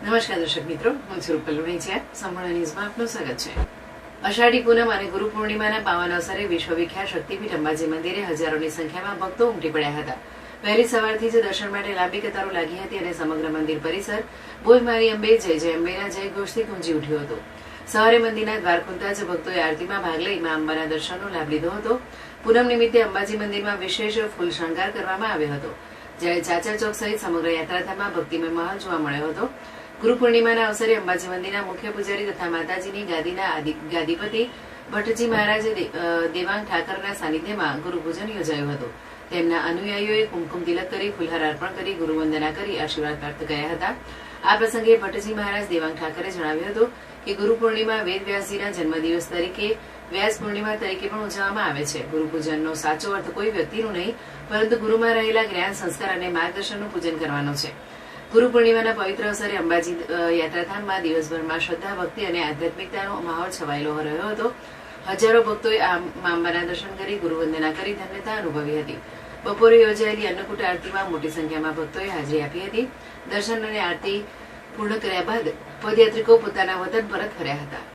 નમસ્કાર દર્શક મિત્રો, હું છું રૂપલ લુણીચિયા. સંપૂર્ણ ન્યૂઝમાં આપનું સ્વાગત છે. અષાઢી પૂનમ અને ગુરુ પૂર્ણિમાના પાવન અવસરે વિશ્વવિખ્યાત શક્તિપીઠ અંબાજી મંદિરે હજારોની સંખ્યામાં ભક્તો ઉમટી પડ્યા હતા. વહેલી સવારથી જ દર્શન માટે લાંબી કતારો લાગી હતી અને સમગ્ર મંદિર પરિસર બોલ મારી અંબે જય જય અંબેના જય ઘોષથી ગુંજી ઉઠ્યો હતો. સવારે મંદિરના દ્વાર ખુલતા જ ભક્તોએ આરતીમાં ભાગ લઈ મા અંબાના દર્શનનો લાભ લીધો હતો. પૂનમ નિમિત્તે અંબાજી મંદિરમાં વિશેષ ફૂલ શણગાર કરવામાં આવ્યો હતો, જ્યારે ચાચર ચોક સહિત સમગ્ર યાત્રાધામમાં ભક્તિમય માહોલ જોવા મળ્યો હતો. ગુરુ પૂર્ણિમાના અવસરે અંબાજી મંદિરના મુખ્ય પૂજારી તથા માતાજીની ગાદીના ગાદીપતિ ભટ્ટજી મહારાજ દેવાંગ ઠાકરના સાનિધ્યમાં ગુરુપૂજન યોજાયું હતું. તેમના અનુયાયીઓએ કુમકુમ તિલક કરી ફુલહાર અર્પણ કરી ગુરુવંદના કરી આશીર્વાદ પ્રાપ્ત કર્યા હતા. આ પ્રસંગે ભટ્ટજી મહારાજ દેવાંગ ઠાકરે જણાવ્યું હતું કે ગુરુ પૂર્ણિમા વેદ વ્યાસજીના જન્મદિવસ તરીકે વ્યાસ પૂર્ણિમા તરીકે પણ ઉજવવામાં આવે છે. ગુરુપૂજનનો સાચો અર્થ કોઈ વ્યક્તિનું નહીં, પરંતુ ગુરુમાં રહેલા જ્ઞાન, સંસ્કાર અને માર્ગદર્શનનું પૂજન કરવાનો છે. ગુરુ પૂર્ણિમાના પવિત્ર અવસરે અંબાજી યાત્રાધામમાં દિવસભરમાં શ્રદ્ધા, ભક્તિ અને આધ્યાત્મિકતાનો માહોલ છવાયેલો રહ્યો હતો. હજારો ભક્તોએ મા અંબાના દર્શન કરી ગુરુવંદના કરી ધન્યતા અનુભવી હતી. બપોરે યોજાયેલી અન્નકૂટ આરતીમાં મોટી સંખ્યામાં ભક્તોએ હાજરી આપી હતી. દર્શન અને આરતી પૂર્ણ કર્યા બાદ પદયાત્રિકો પોતાના વતન પરત ફર્યા હતા.